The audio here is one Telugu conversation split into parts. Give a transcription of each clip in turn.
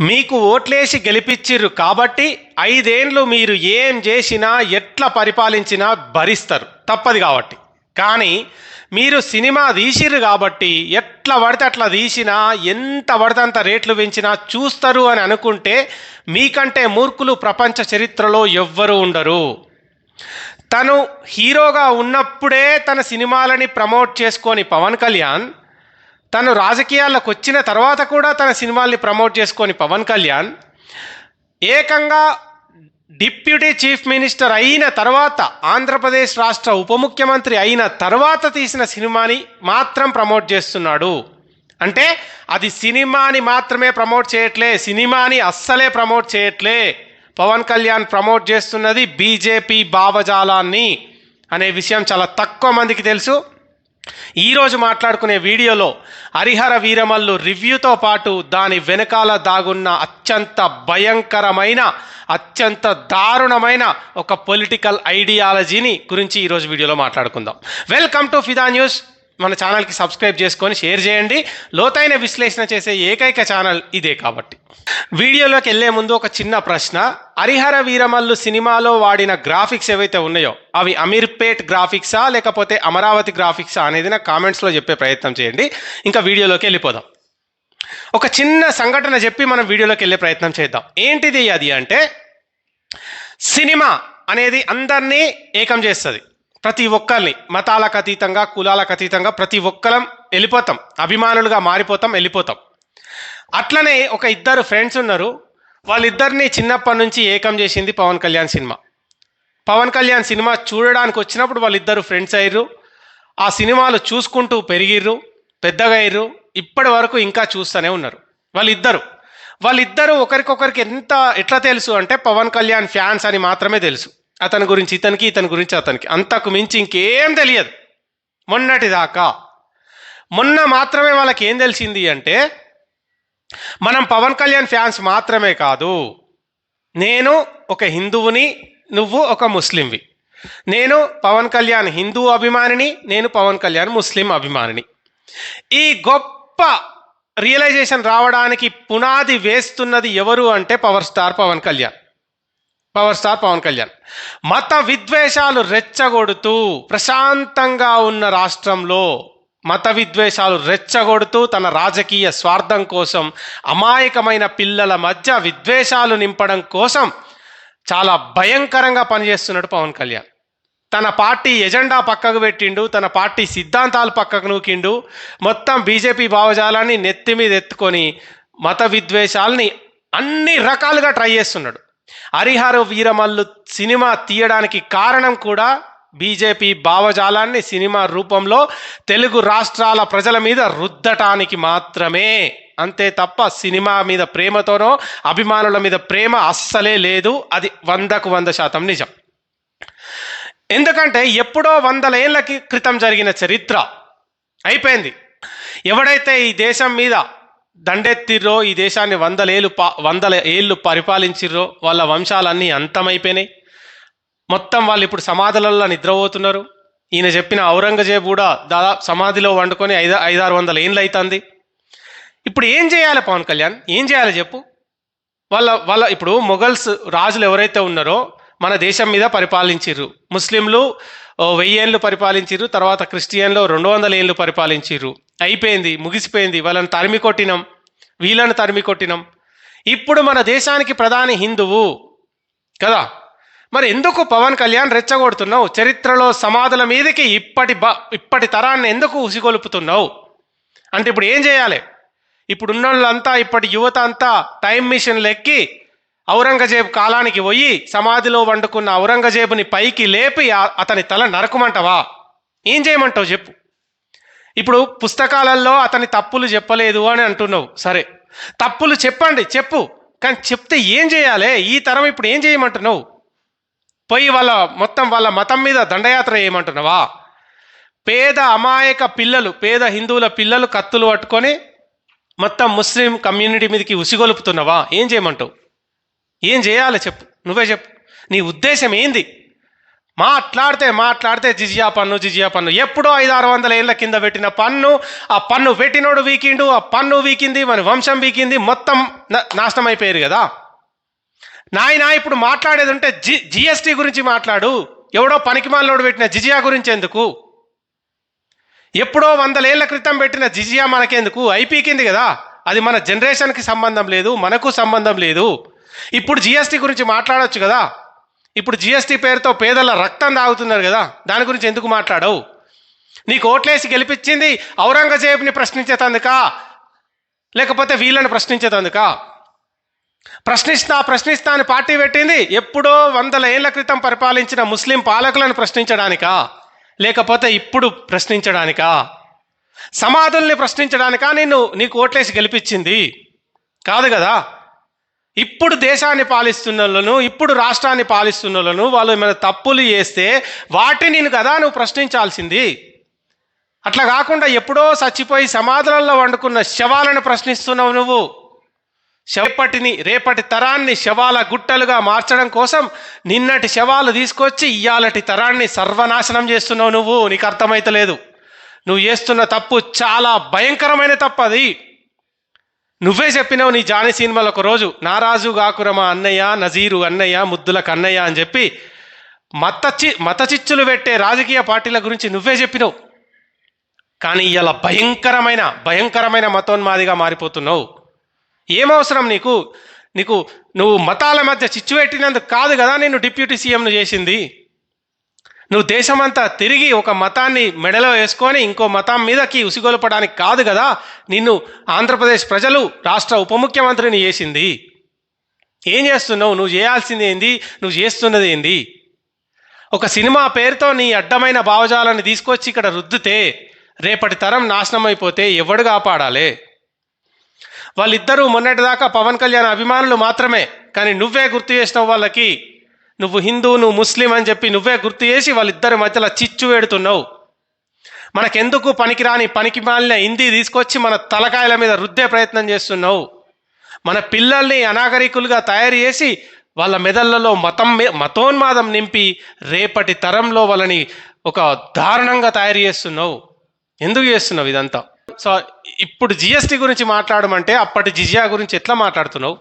మీకు ఓట్లేసి గెలిపించిర్రు కాబట్టి 5 ఏండ్లు మీరు ఏం చేసినా ఎట్లా పరిపాలించినా భరిస్తారు, తప్పది కాబట్టి. కానీ మీరు సినిమా తీసిర్రు కాబట్టి ఎట్లా పడితే అట్లా తీసినా, ఎంత పడితే అంత రేట్లు పెంచినా చూస్తారు అని అనుకుంటే మీకంటే మూర్ఖులు ప్రపంచ చరిత్రలో ఎవ్వరూ ఉండరు. తను హీరోగా ఉన్నప్పుడే తన సినిమాలని ప్రమోట్ చేసుకొని పవన్ కళ్యాణ్, తను రాజకీయాల్లోకి వచ్చిన తర్వాత కూడా తన సినిమాల్ని ప్రమోట్ చేసుకొని పవన్ కళ్యాణ్ ఏకంగా డిప్యూటీ చీఫ్ మినిస్టర్ అయిన తర్వాత, ఆంధ్రప్రదేశ్ రాష్ట్ర ఉప ముఖ్యమంత్రి అయిన తర్వాత తీసిన సినిమాని మాత్రం ప్రమోట్ చేస్తున్నాడు. అంటే అది సినిమాని మాత్రమే ప్రమోట్ చేయట్లే, సినిమాని అస్సలే ప్రమోట్ చేయట్లే. పవన్ కళ్యాణ్ ప్రమోట్ చేస్తున్నది బీజేపీ భావజాలాన్ని అనే విషయం చాలా తక్కువ మందికి తెలుసు. ఈరోజు మాట్లాడుకునే వీడియోలో హరిహర వీరమల్లు రివ్యూతో పాటు దాని వెనకాల దాగున్న అత్యంత భయంకరమైన, అత్యంత దారుణమైన ఒక పొలిటికల్ ఐడియాలజీని గురించి ఈరోజు వీడియోలో మాట్లాడుకుందాం. వెల్కమ్ టు ఫిదా న్యూస్. మన ఛానల్కి సబ్స్క్రైబ్ చేసుకొని షేర్ చేయండి. లోతైన విశ్లేషణ చేసే ఏకైక ఛానల్ ఇదే కాబట్టి. వీడియోలోకి వెళ్లే ముందు ఒక చిన్న ప్రశ్న. హరిహర వీరమల్లు సినిమాలో వాడిన గ్రాఫిక్స్ ఏవైతే ఉన్నాయో అవి అమీర్పేట్ గ్రాఫిక్సా లేకపోతే అమరావతి గ్రాఫిక్సా అనేది నాకు కామెంట్స్లో చెప్పే ప్రయత్నం చేయండి. ఇంకా వీడియోలోకి వెళ్ళిపోదాం. ఒక చిన్న సంఘటన చెప్పి మనం వీడియోలోకి వెళ్ళే ప్రయత్నం చేద్దాం. ఏంటిది అది అంటే, సినిమా అనేది అందరినీ ఏకం చేస్తుంది. ప్రతి ఒక్కరిని మతాలకు అతీతంగా, కులాలకు అతీతంగా ప్రతి ఒక్కరం వెళ్ళిపోతాం, అభిమానులుగా మారిపోతాం, వెళ్ళిపోతాం. అట్లనే ఒక 2 ఫ్రెండ్స్ ఉన్నారు. వాళ్ళిద్దరిని చిన్నప్పటి నుంచి ఏకం చేసింది పవన్ కళ్యాణ్ సినిమా. పవన్ కళ్యాణ్ సినిమా చూడడానికి వచ్చినప్పుడు వాళ్ళిద్దరు ఫ్రెండ్స్ అయ్యారు. ఆ సినిమాలు చూసుకుంటూ పెరిగిర్రు, పెద్దగా అయ్యారు. ఇప్పటి వరకు ఇంకా చూస్తూనే ఉన్నారు. వాళ్ళిద్దరూ ఒకరికొకరికి ఎట్లా తెలుసు అంటే, పవన్ కళ్యాణ్ ఫ్యాన్స్ అని మాత్రమే తెలుసు. అతని గురించి ఇతనికి, ఇతని గురించి అతనికి, అంతకు మించి ఇంకేం తెలియదు. మొన్న మాత్రమే వాళ్ళకి ఏం తెలిసింది అంటే, మనం పవన్ కళ్యాణ్ ఫ్యాన్స్ మాత్రమే కాదు, నేను ఒక హిందువుని, నువ్వు ఒక ముస్లింవి. నేను పవన్ కళ్యాణ్ హిందూ అభిమానిని, నేను పవన్ కళ్యాణ్ ముస్లిం అభిమానిని. ఈ గొప్ప రియలైజేషన్ రావడానికి పునాది వేస్తున్నది ఎవరు అంటే పవర్ స్టార్ పవన్ కళ్యాణ్. మత విద్వేషాలు రెచ్చగొడుతూ, ప్రశాంతంగా ఉన్న రాష్ట్రంలో మత విద్వేషాలు రెచ్చగొడుతూ తన రాజకీయ స్వార్థం కోసం, అమాయకమైన పిల్లల మధ్య విద్వేషాలు నింపడం కోసం చాలా భయంకరంగా పనిచేస్తున్నాడు పవన్ కళ్యాణ్. తన పార్టీ ఎజెండా పక్కకు పెట్టిండు, తన పార్టీ సిద్ధాంతాలు పక్కకు నూకిండు. మొత్తం బీజేపీ భావజాలాన్ని నెత్తి మీద ఎత్తుకొని మత విద్వేషాలని అన్ని రకాలుగా ట్రై చేస్తున్నాడు. హరిహర వీరమల్లు సినిమా తీయడానికి కారణం కూడా బీజేపీ భావజాలాన్ని సినిమా రూపంలో తెలుగు రాష్ట్రాల ప్రజల మీద రుద్దటానికి మాత్రమే, అంతే తప్ప సినిమా మీద ప్రేమతోనో అభిమానుల మీద ప్రేమ అస్సలే లేదు. అది 100% నిజం. ఎందుకంటే ఎప్పుడో 100 ఏళ్ల క్రితం జరిగిన చరిత్ర అయిపోయింది. ఎవడైతే ఈ దేశం మీద దండెత్తిర్రో, ఈ దేశాన్ని 100 ఏళ్ళు పరిపాలించిర్రో వాళ్ళ వంశాలన్నీ అంతమైపోయినాయి. మొత్తం వాళ్ళు ఇప్పుడు సమాధులలో నిద్రపోతున్నారు. ఈయన చెప్పిన ఔరంగజేబు కూడా దాదాపు సమాధిలో వండుకొని 500-600 ఏళ్ళు అవుతుంది. ఇప్పుడు ఏం చేయాలి పవన్ కళ్యాణ్? ఏం చేయాలి చెప్పు? వాళ్ళ ఇప్పుడు మొఘల్స్ రాజులు ఎవరైతే ఉన్నారో మన దేశం మీద పరిపాలించిర్రు. ముస్లింలు 1000 ఏళ్ళు పరిపాలించిర్రు, తర్వాత క్రిస్టియన్లు 200 ఏళ్ళు పరిపాలించిర్రు. అయిపోయింది, ముగిసిపోయింది. వాళ్ళని తరిమి కొట్టినాం, వీళ్ళని తరిమి కొట్టినాం. ఇప్పుడు మన దేశానికి ప్రధాని హిందువు కదా, మరి ఎందుకు పవన్ కళ్యాణ్ రెచ్చగొడుతున్నావు? చరిత్రలో సమాధుల మీదకి ఇప్పటి తరాన్ని ఎందుకు ఉసిగొలుపుతున్నావు అంటే ఇప్పుడు ఏం చేయాలి? ఇప్పుడున్న వాళ్ళంతా, ఇప్పటి యువత అంతా టైం మిషన్లు ఎక్కి ఔరంగజేబు కాలానికి పోయి సమాధిలో వండుకున్న ఔరంగజేబుని పైకి లేపి అతని తల నరకమంటావా? ఏం చేయమంటావు చెప్పు? ఇప్పుడు పుస్తకాలలో అతని తప్పులు చెప్పలేదు అని అంటున్నావు. సరే, తప్పులు చెప్పు, కానీ చెప్తే ఏం చేయాలి? ఈ తరం ఇప్పుడు ఏం చేయమంటున్నావు? పోయి వాళ్ళ మతం మీద దండయాత్ర చేయమంటున్నావా? పేద అమాయక పిల్లలు, పేద హిందువుల పిల్లలు కత్తులు పట్టుకొని మొత్తం ముస్లిం కమ్యూనిటీ మీదకి ఉసిగొలుపుతున్నావా? ఏం చేయమంటావు? ఏం చేయాలి చెప్పు, నువ్వే చెప్పు. నీ ఉద్దేశం ఏంది? మాట్లాడితే జిజియా పన్ను ఎప్పుడో 500-600 ఏళ్ల కింద పెట్టిన పన్ను. ఆ పన్ను పెట్టినోడు వీకిండు, ఆ పన్ను వీకింది, మన వంశం వీకింది, మొత్తం నాశనం అయిపోయారు కదా నాయనా. ఇప్పుడు మాట్లాడేది ఉంటే జిఎస్టీ గురించి మాట్లాడు. ఎవడో పనికిమాలినోడు పెట్టిన జిజియా గురించి ఎందుకు? ఎప్పుడో 100 ఏళ్ల క్రితం పెట్టిన జిజియా మనకెందుకు? అయిపోయింది కదా, అది మన జనరేషన్కి సంబంధం లేదు, మనకు సంబంధం లేదు. ఇప్పుడు జిఎస్టీ గురించి మాట్లాడవచ్చు కదా. ఇప్పుడు జిఎస్టీ పేరుతో పేదల రక్తం తాగుతున్నారు కదా, దాని గురించి ఎందుకు మాట్లాడవు? నీకు ఓట్లేసి గెలిపించింది ఔరంగజేబుని ప్రశ్నించేతందుకా, లేకపోతే వీళ్ళని ప్రశ్నించేతందుకా? ప్రశ్నిస్తా అని పార్టీ పెట్టింది ఎప్పుడో 100 ఏళ్ల క్రితం పరిపాలించిన ముస్లిం పాలకులను ప్రశ్నించడానికా, లేకపోతే ఇప్పుడు ప్రశ్నించడానికా? సమాధుల్ని ప్రశ్నించడానికా నీకు ఓట్లేసి గెలిపించింది? కాదు కదా. ఇప్పుడు దేశాన్ని పాలిస్తున్నోళ్ళను, ఇప్పుడు రాష్ట్రాన్ని పాలిస్తున్నోళ్ళను వాళ్ళు ఏమైనా తప్పులు చేస్తే వాటిని కదా నువ్వు ప్రశ్నించాల్సింది. అట్లా కాకుండా ఎప్పుడో చచ్చిపోయి సమాధులలో వండుకున్న శవాలను ప్రశ్నిస్తున్నావు నువ్వు. రేపటి తరాన్ని శవాల గుట్టలుగా మార్చడం కోసం నిన్నటి శవాలు తీసుకొచ్చి ఇయ్యాలటి తరాన్ని సర్వనాశనం చేస్తున్నావు నువ్వు. నీకు అర్థమైతలేదు. నువ్వు చేస్తున్న తప్పు చాలా భయంకరమైన తప్పు. అది నువ్వే చెప్పినావు నీ జానీ సినిమాలో ఒకరోజు, నారాజు గాకురమా అన్నయ్య, నజీరు అన్నయ్య, ముద్దుల కన్నయ్య అని చెప్పి మత చిచ్చులు పెట్టే రాజకీయ పార్టీల గురించి నువ్వే చెప్పినావు. కానీ ఇలా భయంకరమైన మతోన్మాదిగా మారిపోతున్నావు. ఏమవసరం నీకు? నువ్వు మతాల మధ్య చిచ్చు పెట్టినందుకు కాదు కదా నిన్ను డిప్యూటీ సీఎంను చేసింది. నువ్వు దేశమంతా తిరిగి ఒక మతాన్ని మెడలో వేసుకొని ఇంకో మతం మీదకి ఉసిగొల్పడానికి కాదు కదా నిన్ను ఆంధ్రప్రదేశ్ ప్రజలు రాష్ట్ర ఉప ముఖ్యమంత్రిని చేసింది. ఏం చేస్తున్నావు? నువ్వు చేయాల్సింది ఏంది? నువ్వు చేస్తున్నది ఏంది? ఒక సినిమా పేరుతో నీ అడ్డమైన భావజాలను తీసుకొచ్చి ఇక్కడ రుద్దితే రేపటి తరం నాశనం అయిపోతే ఎవడు కాపాడాలి? వాళ్ళిద్దరూ మొన్నటిదాకా పవన్ కళ్యాణ్ అభిమానులు మాత్రమే, కానీ నువ్వే గుర్తు చేసినావు వాళ్ళకి. నువ్వు హిందూ, నువ్వు ముస్లిం అని చెప్పి నువ్వే గుర్తు చేసి వాళ్ళిద్దరి మధ్యలో చిచ్చు పెడుతున్నావు. మనకెందుకు పనికి మాలిన హిందీ తీసుకొచ్చి మన తలకాయల మీద రుద్దే ప్రయత్నం చేస్తున్నావు. మన పిల్లల్ని అనాగరికులుగా తయారు చేసి వాళ్ళ మెదళ్లలో మతోన్మాదం నింపి రేపటి తరంలో వాళ్ళని ఒక దారుణంగా తయారు చేస్తున్నావు. ఎందుకు చేస్తున్నావు ఇదంతా? సో ఇప్పుడు జిఎస్టీ గురించి మాట్లాడమంటే అప్పటి జిజియా గురించి ఎట్లా మాట్లాడుతున్నావు?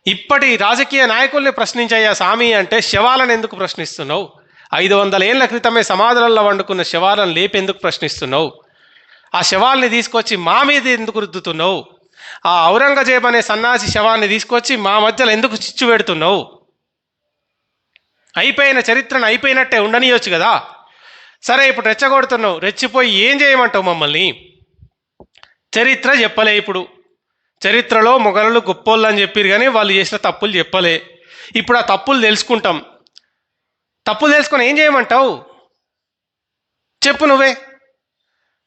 ఇప్పటి రాజకీయ నాయకుల్ని ప్రశ్నించయ్యా స్వామి అంటే శవాలను ఎందుకు ప్రశ్నిస్తున్నావు? 500 ఏళ్ల క్రితమే సమాధులలో వండుకున్న శవాలను లేపెందుకు ప్రశ్నిస్తున్నావు? ఆ శవాల్ని తీసుకొచ్చి మా మీద ఎందుకు రుద్దుతున్నావు? ఆ ఔరంగజేబ్ అనే సన్నాసి శవాన్ని తీసుకొచ్చి మా మధ్యలో ఎందుకు చిచ్చు పెడుతున్నావు? అయిపోయిన చరిత్రను అయిపోయినట్టే ఉండనియొచ్చు కదా. సరే, ఇప్పుడు రెచ్చగొడుతున్నావు. రెచ్చిపోయి ఏం చేయమంటావు మమ్మల్ని? చరిత్ర చెప్పలే. ఇప్పుడు చరిత్రలో మొఘలులు గొప్పోళ్ళు అని చెప్పారు, కానీ వాళ్ళు చేసిన తప్పులు చెప్పలే. ఇప్పుడు ఆ తప్పులు తెలుసుకుంటాం. తప్పులు తెలుసుకొని ఏం చేయమంటావు? చెప్పు నువ్వే.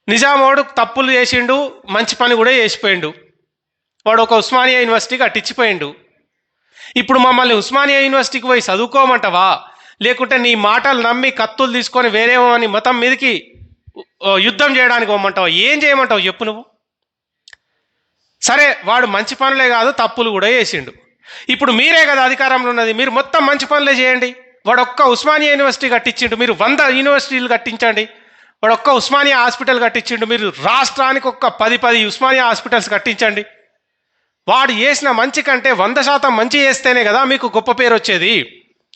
నిజామోడు తప్పులు చేసిండు, మంచి పని కూడా చేసిపోయిండు. వాడు ఒక ఉస్మానియా యూనివర్సిటీ కట్టించిపోయిండు. ఇప్పుడు మమ్మల్ని ఉస్మానియా యూనివర్సిటీకి పోయి చదువుకోమంటావా, లేకుంటే నీ మాటలు నమ్మి కత్తులు తీసుకొని వేరేమని మతం మీదకి యుద్ధం చేయడానికి పోమంటావా? ఏం చేయమంటావు చెప్పు నువ్వు. సరే, వాడు మంచి పనులే కాదు తప్పులు కూడా చేసిండు. ఇప్పుడు మీరే కదా అధికారంలో ఉన్నది, మీరు మొత్తం మంచి పనులే చేయండి. వాడు ఒక్క ఉస్మానియా యూనివర్సిటీ కట్టించిండు, మీరు 100 యూనివర్సిటీలు కట్టించండి. వాడు ఒక్క ఉస్మానియా హాస్పిటల్ కట్టించిండు, మీరు రాష్ట్రానికి ఒక్క 10 ఉస్మానియా హాస్పిటల్స్ కట్టించండి. వాడు చేసిన మంచి కంటే 100% మంచి చేస్తేనే కదా మీకు గొప్ప పేరు వచ్చేది.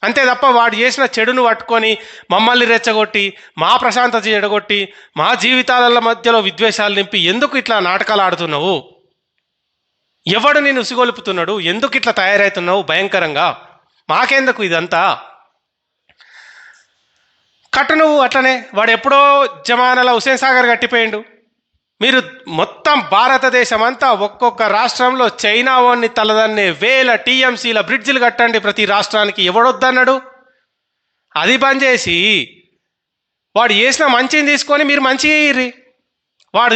అంతే తప్ప వాడు చేసిన చెడును పట్టుకొని మమ్మల్ని రెచ్చగొట్టి మా ప్రశాంతత చెడగొట్టి మా జీవితాల మధ్యలో విద్వేషాలు నింపి ఎందుకు ఇట్లా నాటకాలు ఆడుతున్నావు? ఎవడు నేను ఉసిగొలుపుతున్నాడు? ఎందుకు ఇట్లా తయారవుతున్నావు భయంకరంగా? మాకెందుకు ఇదంతా? కట్టు నువ్వు అట్లనే. వాడు ఎప్పుడో జమానాలో హుసేన్ సాగర్ కట్టిపోయిండు. మీరు మొత్తం భారతదేశం అంతా ఒక్కొక్క రాష్ట్రంలో చైనా వాడిని తలదన్నే వేల టీఎంసీల బ్రిడ్జిలు కట్టండి ప్రతి రాష్ట్రానికి. ఎవడొద్దన్నాడు? అది బంద్ చేసి వాడు చేసిన మంచిని తీసుకొని మీరు మంచి చేయర్రి. వాడు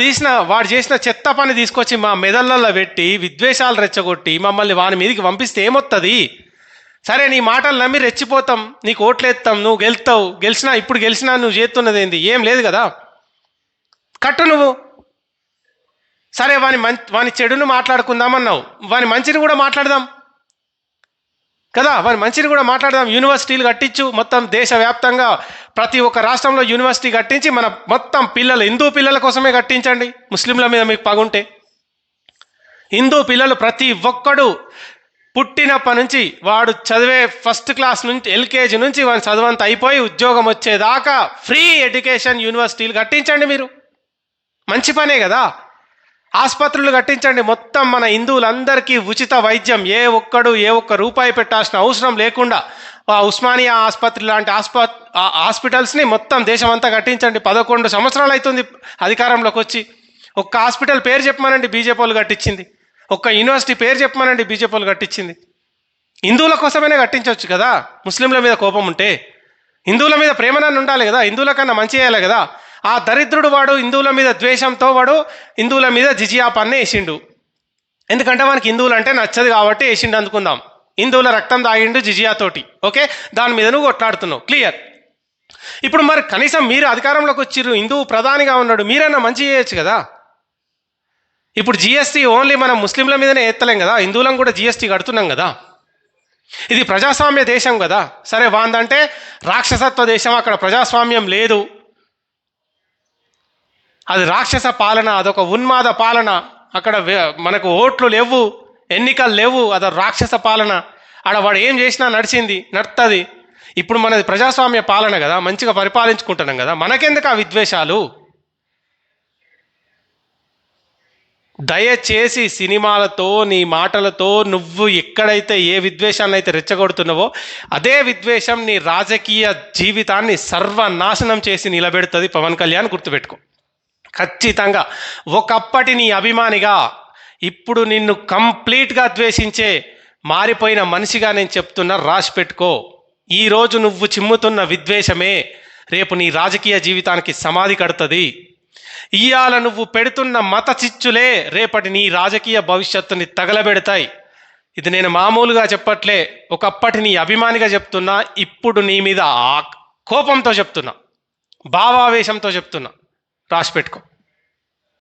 చేసిన చెత్త పని తీసుకొచ్చి మా మెదళ్ళల్లో పెట్టి విద్వేషాలు రెచ్చగొట్టి మమ్మల్ని వాని మీదకి పంపిస్తే ఏమొస్తుంది? సరే, నీ మాటలు నమ్మి రెచ్చిపోతాం, నీకు ఓట్లేస్తాం, నువ్వు గెలుస్తావు. ఇప్పుడు గెలిచినా నువ్వు చేస్తున్నది ఏంది? ఏం లేదు కదా. కట్టు నువ్వు. సరే, వాని చెడును మాట్లాడుకుందామన్నావు, వాని మంచిని కూడా మాట్లాడదాం. కదా. మరి మంచిని కూడా మాట్లాడదాం. యూనివర్సిటీలు కట్టించు, మొత్తం దేశవ్యాప్తంగా ప్రతి ఒక్క రాష్ట్రంలో యూనివర్సిటీ కట్టించి మన మొత్తం పిల్లలు, హిందూ పిల్లల కోసమే కట్టించండి. ముస్లింల మీద మీకు పగుంటే హిందూ పిల్లలు ప్రతి ఒక్కడు పుట్టినప్పటి నుంచి వాడు చదివే ఫస్ట్ క్లాస్ నుంచి ఎల్కేజీ నుంచి వాడు చదువంతా అయిపోయి ఉద్యోగం వచ్చేదాకా ఫ్రీ ఎడ్యుకేషన్ యూనివర్సిటీలు కట్టించండి. మీరు మంచి పనే కదా. ఆసుపత్రులు కట్టించండి, మొత్తం మన హిందువులందరికీ ఉచిత వైద్యం, ఏ ఒక్క రూపాయి పెట్టాల్సిన అవసరం లేకుండా ఉస్మానియా ఆసుపత్రి లాంటి హాస్పిటల్స్ని మొత్తం దేశమంతా కట్టించండి. 11 సంవత్సరాలు అవుతుంది అధికారంలోకి వచ్చి. ఒక్క హాస్పిటల్ పేరు చెప్పమనండి బీజేపీ వాళ్ళు కట్టించింది, ఒక్క యూనివర్సిటీ పేరు చెప్పమనండి బీజేపీ వాళ్ళు కట్టించింది. హిందువుల కోసమైనా కట్టించవచ్చు కదా. ముస్లింల మీద కోపం ఉంటే హిందువుల మీద ప్రేమనన్ను ఉండాలి కదా, హిందువుల కన్నా మంచి చేయాలి కదా. ఆ దరిద్రుడు వాడు హిందువుల మీద ద్వేషంతో వాడు హిందువుల మీద జిజియా పన్ను వేసిండు. ఎందుకంటే వానికి హిందువులు అంటే నచ్చదు కాబట్టి వేసిండు అనుకుందాం. హిందువుల రక్తం తాగిండు జిజియాతోటి, ఓకే, దాని మీద నువ్వు కొట్లాడుతున్నావు, క్లియర్. ఇప్పుడు మరి కనీసం మీరు అధికారంలోకి వచ్చిర్రు, హిందువు ప్రధానిగా ఉన్నాడు, మీరైనా మంచి చేయొచ్చు కదా. ఇప్పుడు జిఎస్టీ ఓన్లీ మనం ముస్లింల మీదనే ఎత్తలేం కదా, హిందువులం కూడా జిఎస్టీ కడుతున్నాం కదా. ఇది ప్రజాస్వామ్య దేశం కదా. సరే, వాందంటే రాక్షసత్వ దేశం, అక్కడ ప్రజాస్వామ్యం లేదు, అది రాక్షస పాలన, అదొక ఉన్మాద పాలన. అక్కడ మనకు ఓట్లు లేవు, ఎన్నికలు లేవు, అదొక రాక్షస పాలన. ఆడ వాడు ఏం చేసినా నడుతుంది. ఇప్పుడు మనది ప్రజాస్వామ్య పాలన కదా, మంచిగా పరిపాలించుకుంటున్నాం కదా, మనకెందుకు ఆ విద్వేషాలు? దయచేసి సినిమాలతో నీ మాటలతో నువ్వు ఎక్కడైతే ఏ విద్వేషాన్ని అయితే రెచ్చగొడుతున్నావో అదే విద్వేషం నీ రాజకీయ జీవితాన్ని సర్వనాశనం చేసి నిలబెడుతుంది. పవన్ కళ్యాణ్ గుర్తుపెట్టుకో ఖచ్చితంగా. ఒకప్పటి నీ అభిమానిగా ఇప్పుడు నిన్ను కంప్లీట్గా ద్వేషించే మారిపోయిన మనిషిగా నేను చెప్తున్నా, రాసి పెట్టుకో. ఈరోజు నువ్వు చిమ్ముతున్న విద్వేషమే రేపు నీ రాజకీయ జీవితానికి సమాధి కడుతుంది. ఇవాళ నువ్వు పెడుతున్న మత చిచ్చులే రేపటి నీ రాజకీయ భవిష్యత్తుని తగలబెడతాయి. ఇది నేను మామూలుగా చెప్పట్లే, ఒకప్పటి నీ అభిమానిగా చెప్తున్నా, ఇప్పుడు నీ మీద కోపంతో చెప్తున్నా, భావావేశంతో చెప్తున్నా, రాసి పెట్టుకో.